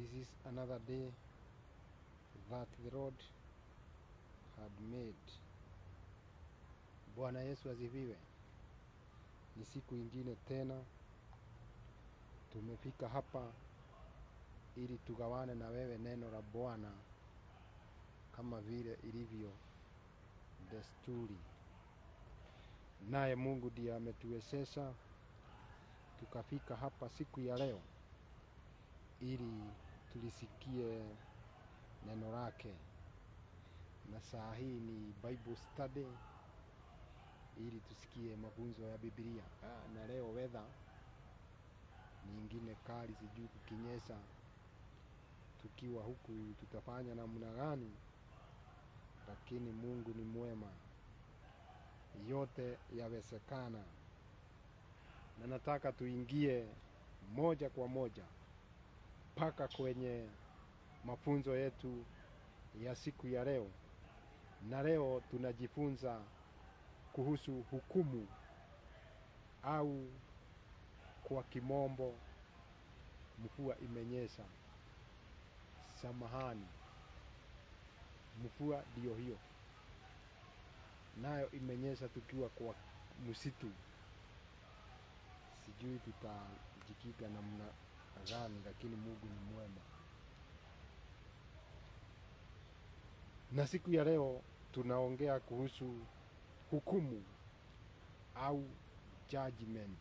This is another day that the Lord had made. Bwana Yesu asifiwe. Ni siku ingine tena tumefika hapa ili tugawane na wewe neno la Bwana kama vile ilivyo desturi. Naye Mungu ndiye ametuwezesha tukafika hapa siku ya leo ili tulisikie neno lake. Na saa hii ni Bible study ili tusikie mafunzo ya Biblia. Na leo weather ni ingine kali, sijui kukinyesha. Tukiwa huku tutafanya namna gani? Lakini Mungu ni mwema, yote yawezekana. Na nataka tuingie moja kwa moja mpaka kwenye mafunzo yetu ya siku ya leo. Na leo tunajifunza kuhusu hukumu, au kwa kimombo mvua imenyesha. Samahani, mvua ndio hiyo, nayo imenyesha tukiwa kwa msitu. Sijui tutajikinga namna gani, lakini Mungu ni mwema. Na siku ya leo tunaongea kuhusu hukumu au judgment.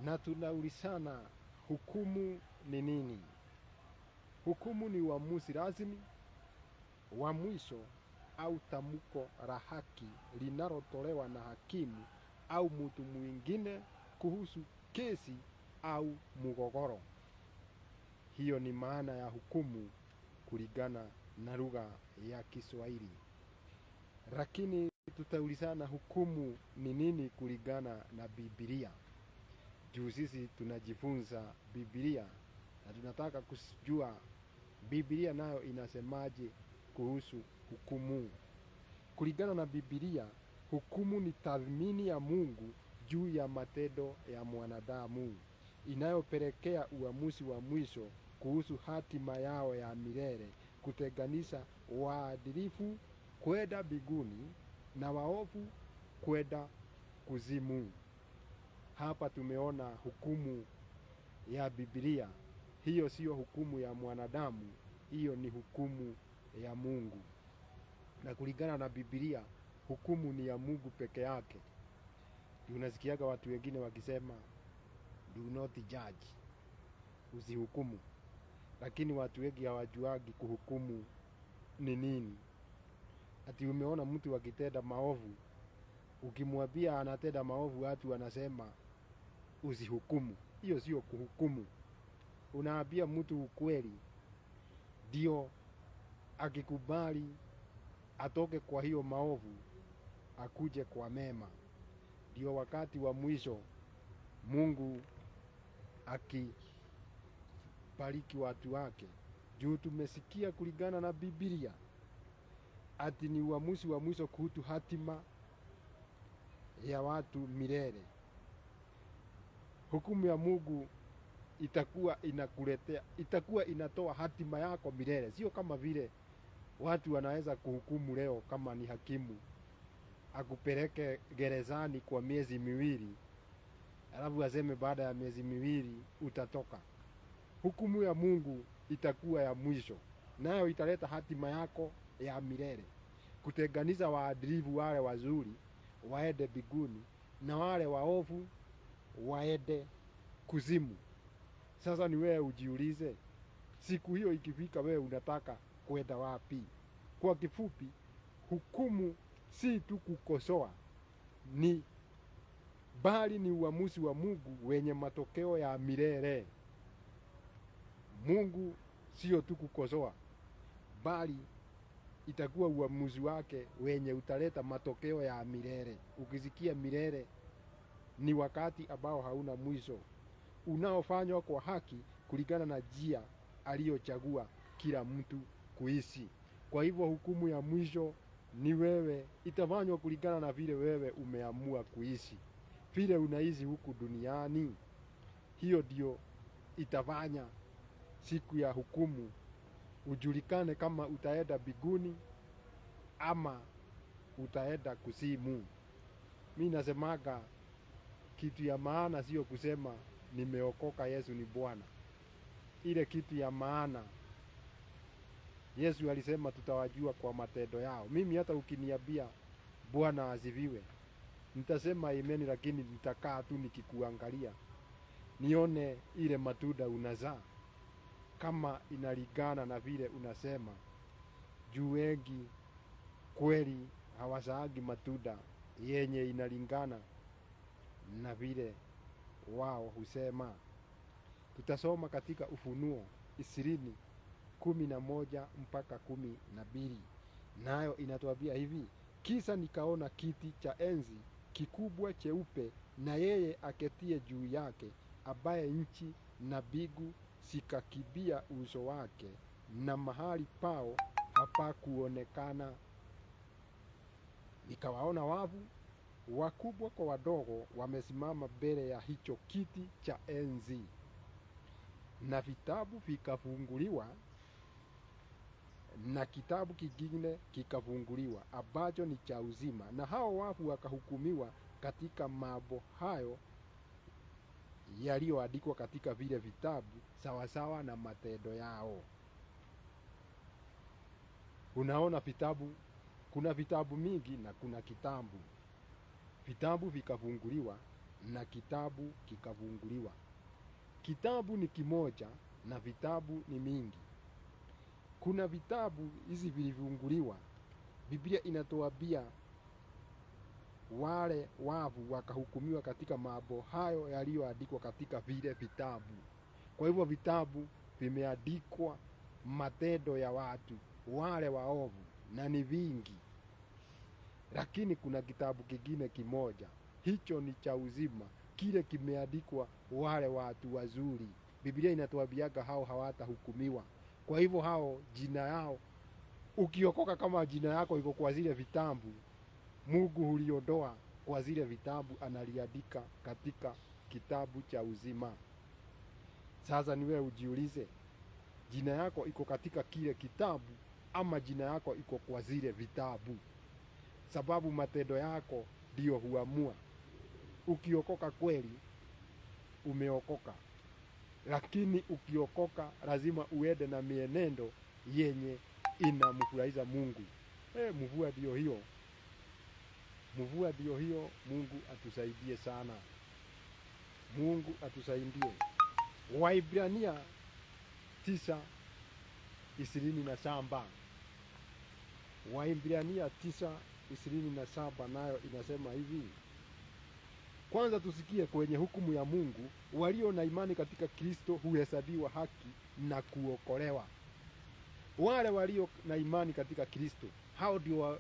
Na tunaulizana, hukumu ni nini? Hukumu ni uamuzi rasmi wa mwisho au tamko la haki linalotolewa na hakimu au mtu mwingine kuhusu kesi au mgogoro. Hiyo ni maana ya hukumu kulingana na lugha ya Kiswahili. Lakini tutaulizana hukumu ni nini kulingana na Biblia. Juu sisi tunajifunza Biblia na tunataka kujua Biblia nayo inasemaje kuhusu hukumu. Kulingana na Biblia, hukumu ni tathmini ya Mungu juu ya matendo ya mwanadamu, inayopelekea uamuzi wa mwisho kuhusu hatima yao ya milele, kutenganisha waadilifu kwenda mbinguni na waovu kwenda kuzimu. Hapa tumeona hukumu ya Biblia. Hiyo sio hukumu ya mwanadamu, hiyo ni hukumu ya Mungu. Na kulingana na Biblia, hukumu ni ya Mungu peke yake. Unasikiaga watu wengine wakisema do not judge, usihukumu. Lakini watu wengi hawajuagi kuhukumu ni nini. Ati umeona mtu akitenda maovu, ukimwambia anatenda maovu, watu wanasema usihukumu. Hiyo sio kuhukumu. Unaambia mtu ukweli, ndio akikubali atoke kwa hiyo maovu akuje kwa mema. Ndio wakati wa mwisho Mungu akibariki watu wake. Juu tumesikia kulingana na Biblia ati ni uamuzi wa mwisho kuhusu hatima ya watu milele. Hukumu ya Mungu itakuwa inatoa hatima yako milele. Sio kama vile watu wanaweza kuhukumu leo, kama ni hakimu akupeleke gerezani kwa miezi miwili, alafu aseme baada ya miezi miwili utatoka. Hukumu ya Mungu itakuwa ya mwisho, nayo italeta hatima yako ya milele, kutenganisha waadilifu, wale wazuri waende mbinguni na wale waovu waende kuzimu. Sasa ni wewe ujiulize, siku hiyo ikifika, wewe unataka kwenda wapi? Kwa kifupi, hukumu si tu kukosoa, bali ni uamuzi wa Mungu wenye matokeo ya milele. Mungu sio tu kukosoa, bali itakuwa uamuzi wake wenye utaleta matokeo ya milele. Ukisikia milele, ni wakati ambao hauna mwisho, unaofanywa kwa haki kulingana na njia aliyochagua kila mtu kuishi. Kwa hivyo hukumu ya mwisho ni wewe, itafanywa kulingana na vile wewe umeamua kuishi, vile unaishi huku duniani. Hiyo ndio itafanya siku ya hukumu ujulikane kama utaenda mbinguni ama utaenda kuzimu. Mimi nasemaga kitu ya maana sio kusema nimeokoka, Yesu ni Bwana. Ile kitu ya maana, Yesu alisema tutawajua kwa matendo yao. Mimi hata ukiniambia Bwana asifiwe, nitasema amen, lakini nitakaa tu nikikuangalia nione ile matunda unazaa kama inalingana na vile unasema. Juu wengi kweli hawazaagi matunda yenye inalingana na vile wao husema. Tutasoma katika Ufunuo 20:11 mpaka 12. Nayo inatuambia hivi: kisha nikaona kiti cha enzi kikubwa cheupe, na yeye aketie juu yake, ambaye nchi na mbingu zikakibia uso wake, na mahali pao hapakuonekana. Nikawaona wavu wakubwa kwa wadogo wamesimama mbele ya hicho kiti cha enzi, na vitabu vikafunguliwa, na kitabu kingine kikafunguliwa ambacho ni cha uzima, na hao wafu wakahukumiwa katika mambo hayo yaliyoandikwa katika vile vitabu sawasawa na matendo yao. Unaona vitabu, kuna vitabu mingi na kuna kitabu. Vitabu vikafunguliwa na kitabu kikafunguliwa. Kitabu ni kimoja na vitabu ni mingi. Kuna vitabu hizi vilifunguliwa, Biblia inatuambia wale wavu wakahukumiwa katika mambo hayo yaliyoandikwa katika vile vitabu. Kwa hivyo vitabu vimeandikwa matendo ya watu wale waovu, na ni vingi. Lakini kuna kitabu kingine kimoja, hicho ni cha uzima, kile kimeandikwa wale watu wazuri. Biblia inatuambiaga hao hawatahukumiwa. Kwa hivyo hao jina yao, ukiokoka kama jina yako iko kwa zile vitabu, Mungu huliondoa kwa zile vitabu, analiandika katika kitabu cha uzima. Sasa ni wewe ujiulize, jina yako iko katika kile kitabu ama jina yako iko kwa zile vitabu? Sababu matendo yako ndio huamua. Ukiokoka kweli umeokoka, lakini ukiokoka lazima uende na mienendo yenye inamfurahisha Mungu. Mvua ndio hiyo, mvua ndio hiyo. Mungu atusaidie sana, Mungu atusaidie. Waibrania 9:27, Waibrania 9:27 nayo inasema hivi: kwanza tusikie kwenye hukumu ya Mungu, walio na imani katika Kristo huhesabiwa haki na kuokolewa. Wale walio na imani katika Kristo, hao ndio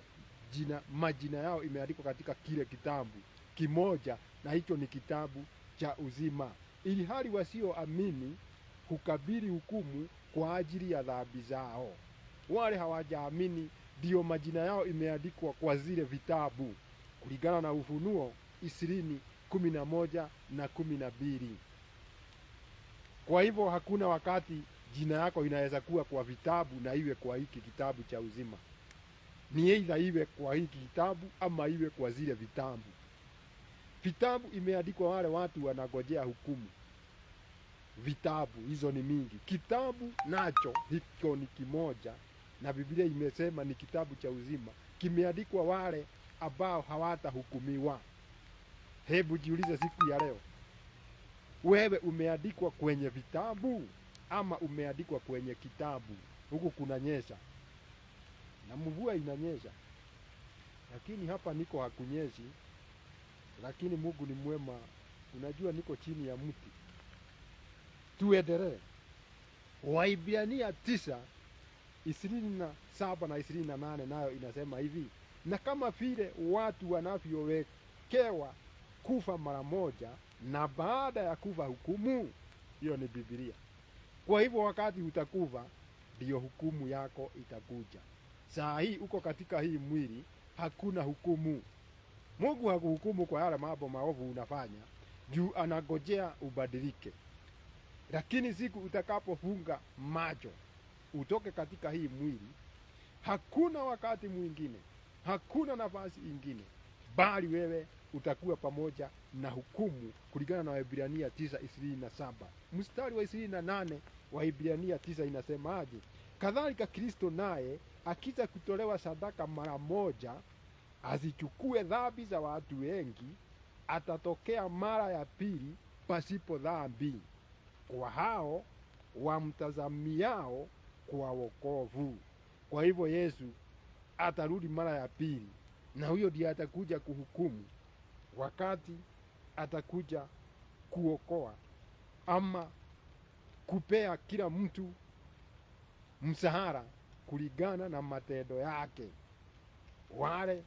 majina yao imeandikwa katika kile kitabu kimoja, na hicho ni kitabu cha uzima. Ili hali wasioamini hukabili hukumu kwa ajili ya dhambi zao. Wale hawajaamini ndio majina yao imeandikwa kwa zile vitabu, kulingana na Ufunuo 20:11 na 12. Kwa hivyo hakuna wakati jina yako inaweza kuwa kwa vitabu na iwe kwa hiki kitabu cha uzima. Ni either iwe kwa hiki kitabu ama iwe kwa zile vitabu. Vitabu imeandikwa wale watu wanagojea hukumu. Vitabu hizo ni mingi. Kitabu nacho hiko ni kimoja, na Biblia imesema ni kitabu cha uzima, kimeandikwa wale ambao hawatahukumiwa. Hebu jiulize siku ya leo, wewe umeandikwa kwenye vitabu ama umeandikwa kwenye kitabu? Huku kunanyesha na mvua inanyesha, lakini hapa niko hakunyeshi. Lakini Mungu ni mwema. Unajua niko chini ya mti. Tuendelee. Waibrania 9:27 na 28 nayo inasema hivi: na kama vile watu wanavyowekewa kufa mara moja, na baada ya kufa hukumu. Hiyo ni Biblia. Kwa hivyo wakati utakufa ndio hukumu yako itakuja. Saa hii uko katika hii mwili, hakuna hukumu. Mungu hakuhukumu kwa yale mambo maovu unafanya, juu anagojea ubadilike. Lakini siku utakapofunga macho utoke katika hii mwili, hakuna wakati mwingine, hakuna nafasi ingine, bali wewe utakuwa pamoja na hukumu, kulingana na Waebrania 9:27. Mstari wa 28 wa Waebrania 9 inasemaje? Kadhalika Kristo naye akija kutolewa sadaka mara moja azichukue dhambi za watu wengi, atatokea mara ya pili pasipo dhambi kwa hao wamtazamiao kwa wokovu. Kwa hivyo Yesu atarudi mara ya pili, na huyo ndiye atakuja kuhukumu, wakati atakuja kuokoa ama kupea kila mtu msahara kulingana na matendo yake. Wale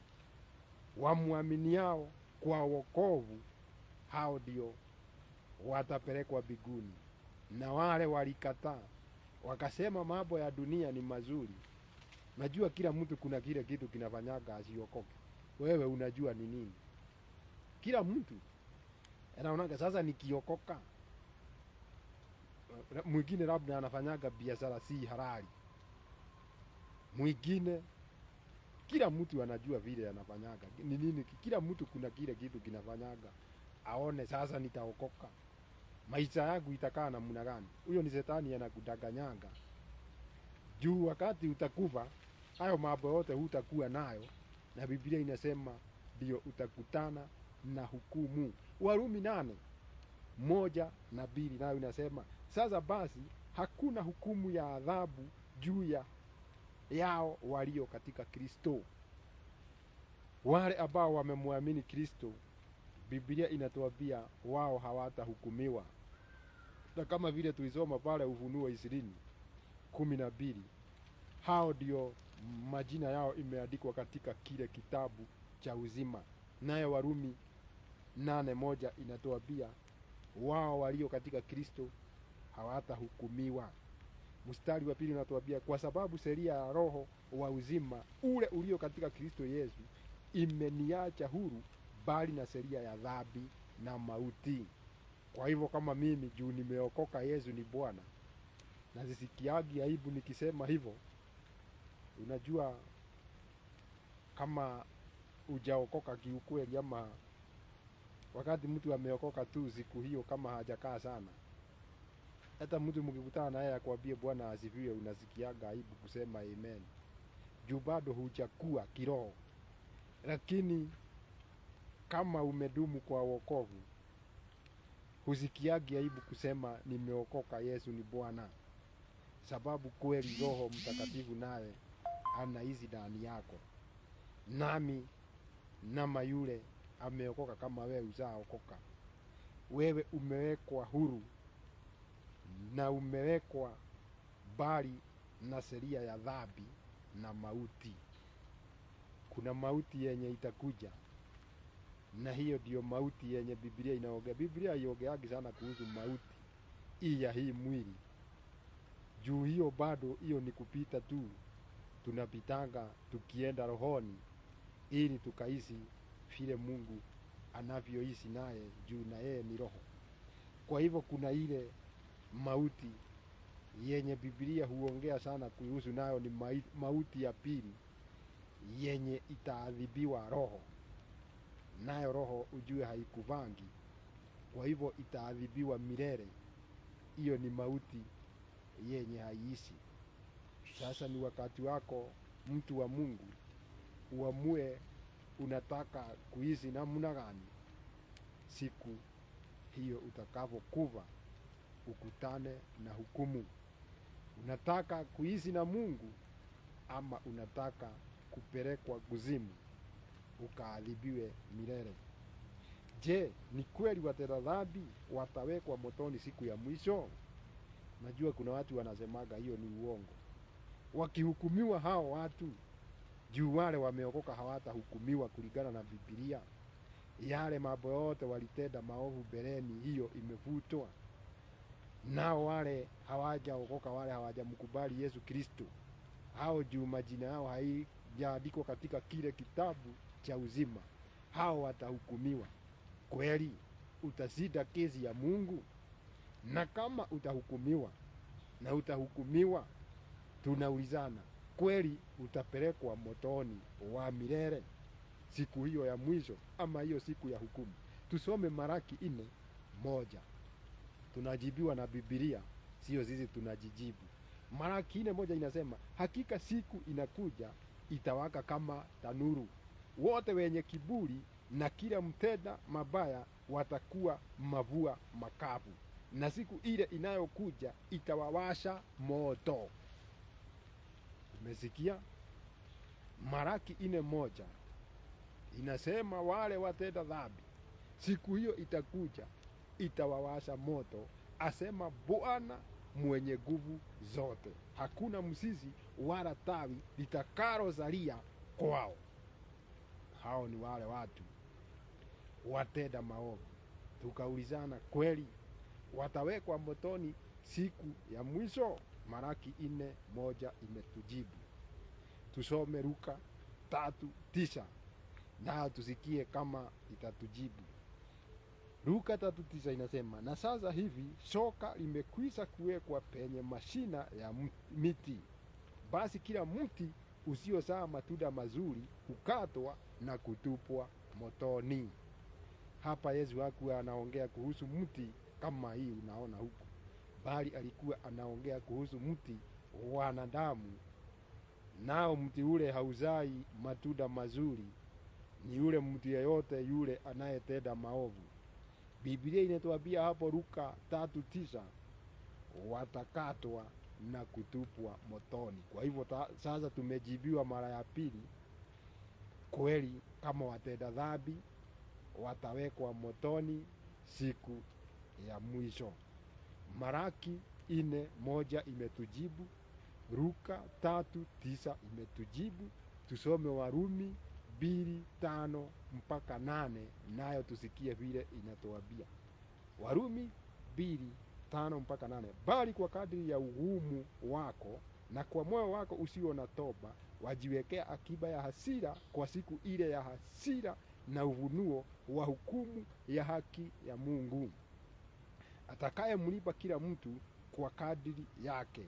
wamwaminiao kwa wokovu, hao ndio watapelekwa mbinguni, na wale walikataa wakasema mambo ya dunia ni mazuri. Najua kila mtu kuna kile kitu kinafanyaga asiokoke. Wewe unajua ni nini? Kila mtu anaonaga sasa nikiokoka. Mwingine labda anafanyaga biashara si halali, mwingine, kila mtu anajua vile anafanyaga ni nini. Kila mtu kuna kile kitu kinafanyaga aone sasa nitaokoka, maisha yangu itakaa namna gani. Huyo ni Shetani anakudanganyanga. Juu wakati utakufa, hayo mambo yote hutakuwa nayo, na Biblia inasema ndio utakutana na hukumu. Warumi 8:1-2 nayo inasema, sasa basi hakuna hukumu ya adhabu juu yao walio katika Kristo. Wale ambao wamemwamini Kristo, Biblia inatuambia wao hawatahukumiwa. Na kama vile tulisoma pale Ufunuo 20:12, hao ndio majina yao imeandikwa katika kile kitabu cha uzima. Naye Warumi 8:1 inatuambia wao walio katika Kristo hawatahukumiwa. Mstari wa 2 unatuambia, kwa sababu sheria ya roho wa uzima ule ulio katika Kristo Yesu imeniacha huru bali na sheria ya dhambi na mauti. Kwa hivyo kama mimi juu nimeokoka, Yesu ni Bwana, na sisikiagi aibu nikisema hivyo. Unajua kama hujaokoka kiukweli, ama wakati mtu ameokoka tu siku hiyo kama hajakaa sana, hata mtu mkikutana naye akwambie Bwana asifiwe, unasikiaga aibu kusema amen, juu bado hujakuwa kiroho. Lakini kama umedumu kwa wokovu, husikiagi aibu kusema nimeokoka, Yesu ni Bwana, sababu kweli Roho Mtakatifu naye anaishi ndani yako. Nami nama yule ameokoka kama wewe uzaokoka, wewe umewekwa huru na umewekwa bali na sheria ya dhambi na mauti. Kuna mauti yenye itakuja, na hiyo ndio mauti yenye Biblia inaongea. Biblia haiongeagi sana kuhusu mauti hii ya hii mwili, juu hiyo bado hiyo ni kupita tu, tunapitanga tukienda rohoni ili tukaishi vile Mungu anavyoishi naye, juu na yeye ni roho. Kwa hivyo kuna ile mauti yenye Biblia huongea sana kuhusu, nayo ni mauti ya pili yenye itaadhibiwa roho. Nayo roho ujue haikuvangi, kwa hivyo itaadhibiwa milele. Hiyo ni mauti yenye haiishi. Sasa ni wakati wako, mtu wa Mungu, uamue unataka kuishi namna gani siku hiyo utakavyokufa ukutane na hukumu. Unataka kuishi na Mungu ama unataka kupelekwa kuzimu ukaadhibiwe milele? Je, ni kweli watenda dhambi watawekwa motoni siku ya mwisho? Najua kuna watu wanasemaga hiyo ni uongo. Wakihukumiwa hao watu, juu wale wameokoka hawatahukumiwa kulingana na Biblia. Yale mambo yote walitenda maovu mbeleni, hiyo imefutwa. Nao wale hawajaokoka, wale hawajamkubali Yesu Kristo, hao juu majina yao haijaandikwa katika kile kitabu cha uzima, hao watahukumiwa. Kweli utashinda kesi ya Mungu? Na kama utahukumiwa na utahukumiwa, tunaulizana, kweli utapelekwa motoni wa milele siku hiyo ya mwisho, ama hiyo siku ya hukumu? Tusome Malaki 4:1. Tunajibiwa na Biblia, sio sisi tunajijibu. Malaki 4:1 inasema, hakika siku inakuja itawaka kama tanuru, wote wenye kiburi na kila mtenda mabaya watakuwa mavua makavu, na siku ile inayokuja itawawasha moto. Umesikia? Malaki 4:1 inasema wale watenda dhambi, siku hiyo itakuja itawawasha moto, asema Bwana mwenye nguvu zote. Hakuna mzizi wala tawi litakalozalia kwao. Hao ni wale watu watenda maovu. Tukaulizana, kweli watawekwa motoni siku ya mwisho? Malaki 4:1 imetujibu. Tusome Luka 3:9 na tusikie kama itatujibu. Luka 3:9 inasema, na sasa hivi shoka limekwisha kuwekwa penye mashina ya miti, basi kila mti usiozaa matunda mazuri hukatwa na kutupwa motoni. Hapa Yesu hakuwa anaongea kuhusu mti kama hii unaona huku, bali alikuwa anaongea kuhusu mti wa wanadamu. Nao mti ule hauzai matunda mazuri, ni yule mtu yeyote yule anayetenda maovu. Biblia inatuambia hapo Luka 3:9 watakatwa na kutupwa motoni. Kwa hivyo sasa tumejibiwa mara ya pili, kweli kama watenda dhambi watawekwa motoni siku ya mwisho. Malaki 4:1 imetujibu, Luka 3:9 imetujibu. Tusome Warumi 2:5-8 nayo tusikie vile inatuambia. Warumi 2:5-8, bali kwa kadiri ya ugumu wako na kwa moyo wako usio na toba wajiwekea akiba ya hasira kwa siku ile ya hasira na uvunuo wa hukumu ya haki ya Mungu, atakayemlipa kila mtu kwa kadiri yake.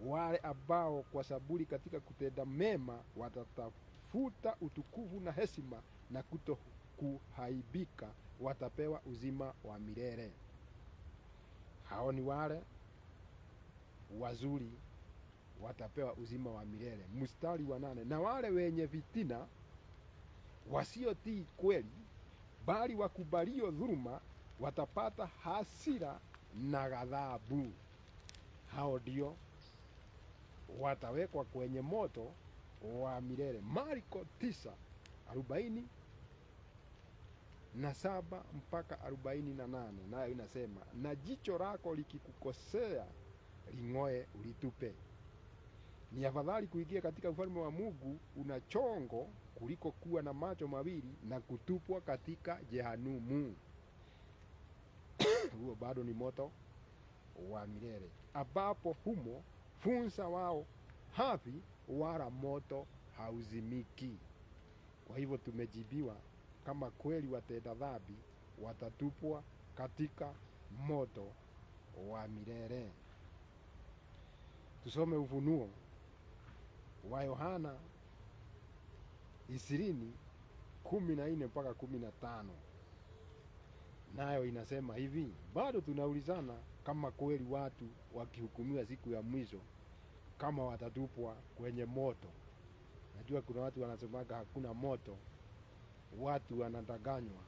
Wale ambao kwa saburi katika kutenda mema watatafuta utukufu na heshima na kuto kuhaibika, watapewa uzima wa milele. Hao ni wale wazuri, watapewa uzima wa milele. Mstari wa 8, na wale wenye vitina wasiotii kweli, bali wakubalio dhuluma, watapata hasira na ghadhabu. Hao ndio watawekwa kwenye moto wa milele. Marko 9:47-48 nayo inasema, na jicho lako likikukosea ling'oe ulitupe. Ni afadhali kuingia katika ufalme wa Mungu una chongo kuliko kuwa na macho mawili na kutupwa katika Jehanumu. Huo bado ni moto wa milele, ambapo humo funza wao hafi wala moto hauzimiki. Kwa hivyo tumejibiwa kama kweli watenda dhambi watatupwa katika moto wa milele. Tusome Ufunuo wa Yohana 20:14-15 nayo inasema hivi. Bado tunaulizana kama kweli watu wakihukumiwa siku ya mwisho kama watatupwa kwenye moto. Najua kuna watu wanasemaga hakuna moto, watu wanadanganywa.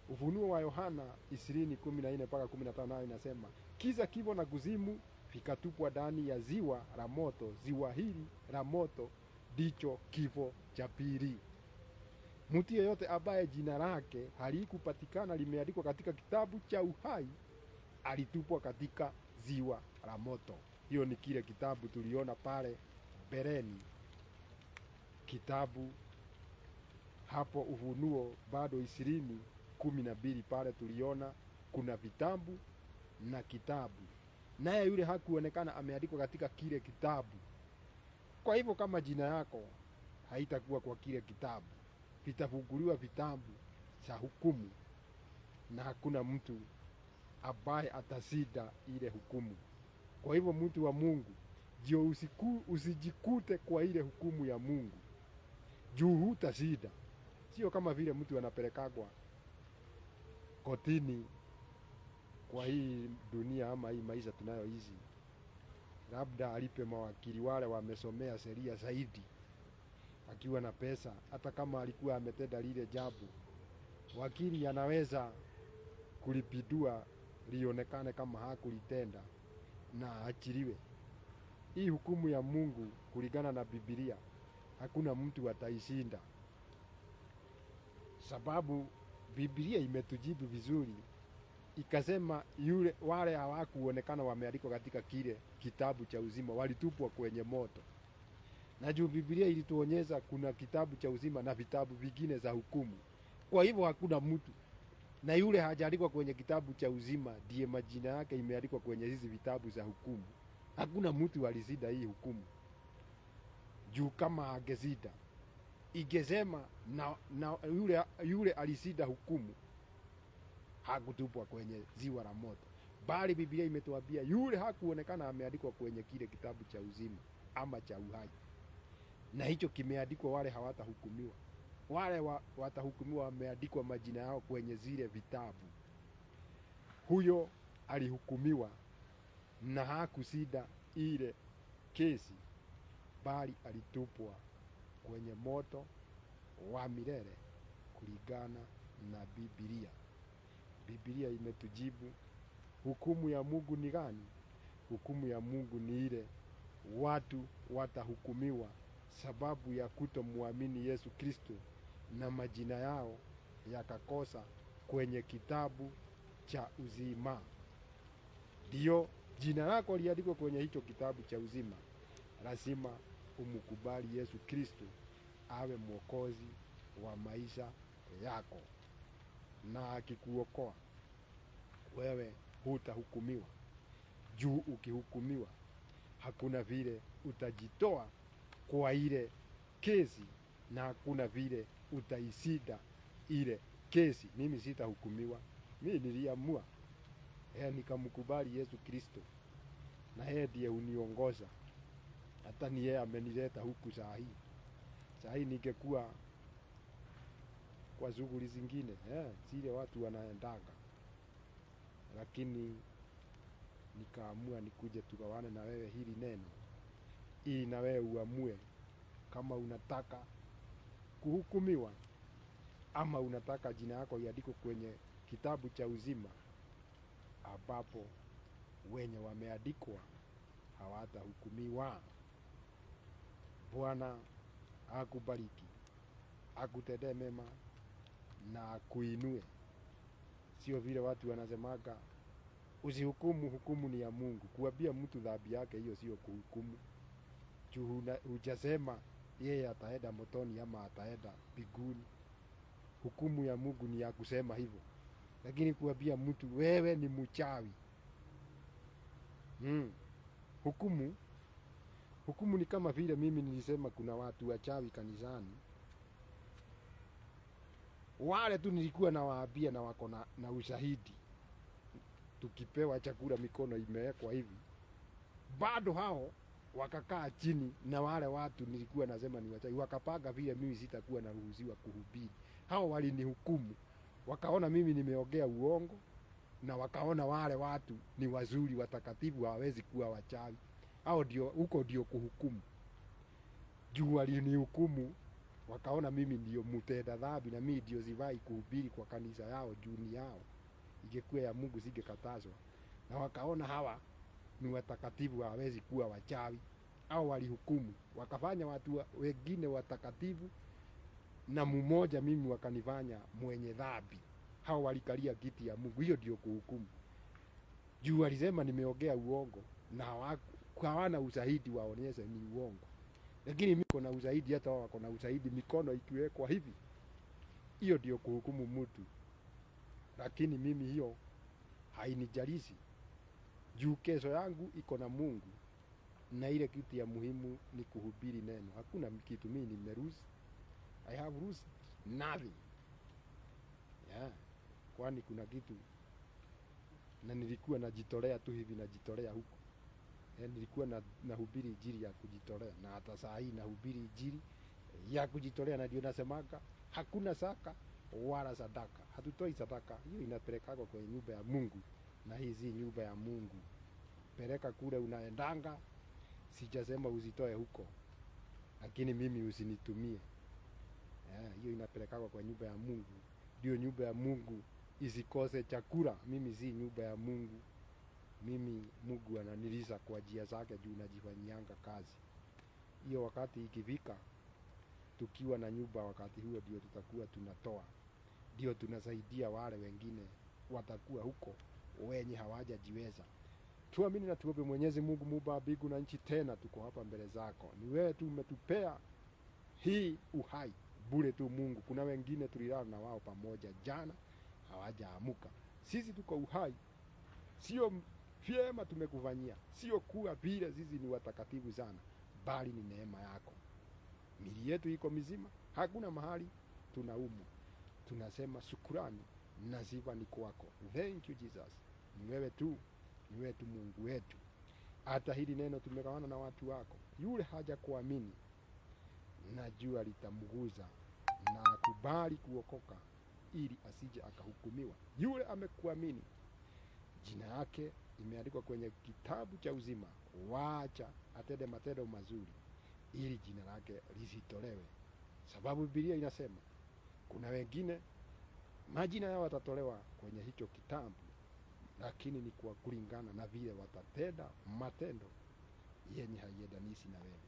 Ufunuo wa Yohana 20:14-15 nayo inasema, kiza, kifo na kuzimu vikatupwa ndani ya ziwa la moto. Ziwa hili la moto ndicho kifo cha pili. Mtu yeyote ambaye jina lake halikupatikana limeandikwa katika kitabu cha uhai alitupwa katika ziwa la moto. Hiyo ni kile kitabu tuliona pale mbeleni, kitabu hapo Ufunuo bado 20:12 pale tuliona kuna vitabu na kitabu, naye yule hakuonekana ameandikwa katika kile kitabu. Kwa hivyo kama jina yako haitakuwa kwa kile kitabu, vitafunguliwa vitabu cha hukumu na hakuna mtu ambaye atashinda ile hukumu. Kwa hivyo mtu wa Mungu, ndio usijikute kwa ile hukumu ya Mungu, juu hutashinda. Sio kama vile mtu anapelekagwa kotini kwa hii dunia ama hii maisha tunayoishi, labda alipe mawakili wale wamesomea sheria zaidi, akiwa na pesa. Hata kama alikuwa ametenda lile jambo, wakili anaweza kulipindua lionekane kama hakulitenda na aachiliwe. Hii hukumu ya Mungu kulingana na Biblia, hakuna mtu ataishinda, sababu Biblia imetujibu vizuri, ikasema wale hawakuonekana wameandikwa katika kile kitabu cha uzima walitupwa kwenye moto. Na juu Biblia ilituonyesha kuna kitabu cha uzima na vitabu vingine za hukumu. Kwa hivyo hakuna mtu, na yule hajaandikwa kwenye kitabu cha uzima ndiye majina yake imeandikwa kwenye hizi vitabu za hukumu. Hakuna mtu alishinda hii hukumu. Juu kama angeshinda, ingesema na yule alishinda hukumu hakutupwa kwenye ziwa la moto, bali Biblia imetuambia yule hakuonekana ameandikwa kwenye kile kitabu cha uzima ama cha uhai, na hicho kimeandikwa wale hawatahukumiwa. Wale watahukumiwa wameandikwa majina yao kwenye zile vitabu. Huyo alihukumiwa na hakushinda ile kesi, bali alitupwa kwenye moto wa milele kulingana na Biblia. Biblia imetujibu hukumu ya Mungu ni gani? Hukumu ya Mungu ni ile watu watahukumiwa sababu ya kutomwamini Yesu Kristo na majina yao yakakosa kwenye kitabu cha uzima. Ndio jina lako liandikwe kwenye hicho kitabu cha uzima, lazima umkubali Yesu Kristo awe mwokozi wa maisha yako, na akikuokoa wewe hutahukumiwa. Juu ukihukumiwa, hakuna vile utajitoa kwa ile kesi, na hakuna vile utaishinda ile kesi. Mimi sitahukumiwa, mimi niliamua nikamkubali Yesu Kristo, na yeye ndiye uniongoza. Hata ni yeye amenileta huku saa hii ningekuwa kwa shughuli zingine zile watu wanaendaga, lakini nikaamua nikuje tugawane na wewe hili neno, ili na wewe uamue kama unataka kuhukumiwa ama unataka jina yako iandikwe kwenye kitabu cha uzima, ambapo wenye wameandikwa hawatahukumiwa. Bwana akubariki, akutendee mema na akuinue. Sio vile watu wanasemaga usihukumu, hukumu ni ya Mungu. Kuambia mtu dhambi yake, hiyo sio kuhukumu. Juu hujasema yeye ataenda motoni ama ataenda mbinguni. Hukumu ya Mungu ni ya kusema hivyo, lakini kuambia mtu wewe ni mchawi, hukumu ni kama vile mimi nilisema kuna watu wachawi kanisani, wale tu nilikuwa nawaambia na wako na ushahidi. Tukipewa chakula mikono imewekwa hivi, bado hao wakakaa chini, na wale watu nilikuwa nasema ni wachawi wakapanga vile mimi sitakuwa naruhusiwa kuhubiri. Hao walinihukumu, wakaona mimi nimeongea uongo, na wakaona wale watu ni wazuri watakatifu, hawawezi kuwa wachawi. Hao ndio kuhukumu. Juu walinihukumu, wakaona mimi ndio mtenda dhambi, na mimi ndio sifai kuhubiri kwa kanisa yao juu ni yao. Ingekuwa ya Mungu singekatazwa. Na wakaona hawa ni watakatifu, hawawezi kuwa wachawi. Hao walihukumu, wakafanya watu wengine watakatifu, na mmoja mimi wakanifanya mwenye dhambi. Hao walikalia kiti ya Mungu. Hiyo ndio kuhukumu. Juu walisema nimeongea uongo, na hawana ushahidi waonyeshe ni uongo. Lakini mimi niko na ushahidi, hata wao wako na ushahidi, mikono ikiwekwa hivi. Hiyo ndio kuhukumu mtu. Lakini mimi hiyo hainijalishi. Juu kesho yangu iko na Mungu, na ile kitu ya muhimu ni kuhubiri neno. Hakuna kitu mimi nimeruhusu. I have lost nothing. Kwani kuna kitu na nilikuwa najitolea tu hivi, najitolea huko. Nilikuwa nahubiri injili ya kujitolea, na hata saa hii nahubiri injili ya kujitolea, na ndio nasemaga hakuna saka wala sadaka. Hatutoi sadaka, hiyo inapelekwa kwenye nyumba ya Mungu, na hii si nyumba ya Mungu. Peleka kule unaendanga, sijasema uzitoe huko, lakini mimi usinitumie. Hiyo inapelekwa kwa nyumba ya Mungu, ndio nyumba ya Mungu isikose chakula. Mimi si nyumba ya Mungu. Mimi Mungu ananilisha kwa njia zake, juu najifanyianga kazi. Hiyo wakati ikifika, tukiwa na nyumba, wakati huo ndio tutakuwa tunatoa, ndio tunasaidia wale wengine watakuwa huko wenye hawajajiweza. Tuamini na tuombe. Mwenyezi Mungu muumba wa mbingu na nchi, tena tuko hapa mbele zako. Ni wewe tu umetupea hii uhai bure tu Mungu. Kuna wengine tulilala na wao pamoja jana, hawajaamuka. Sisi tuko uhai, sio vyema tumekufanyia, sio kuwa vile sisi ni watakatifu sana, bali ni neema yako. Mili yetu iko mizima, hakuna mahali tunaumwa. Tunasema shukrani na sifa ni kwako. Thank you Jesus. Ni wewe tu Mungu wetu. Hata hili neno tumegawana na watu wako, yule haja kuamini, najua litamguza na akubali kuokoka, ili asije akahukumiwa. Yule amekuamini, jina yake imeandikwa kwenye kitabu cha uzima, wacha atende matendo mazuri, ili jina lake lisitolewe. Sababu Biblia inasema kuna wengine majina yao watatolewa kwenye hicho kitabu, lakini ni kwa kulingana na vile watatenda matendo yenye haiendanishi na wewe.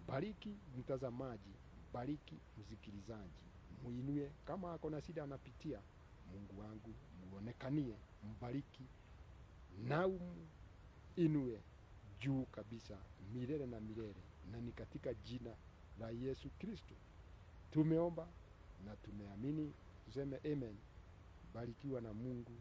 Bariki mtazamaji, bariki msikilizaji, muinue. Kama ako na shida anapitia, Mungu wangu muonekanie, mbariki na inue juu kabisa milele na milele, na ni katika jina la Yesu Kristo tumeomba na tumeamini. Tuseme amen. Barikiwa na Mungu.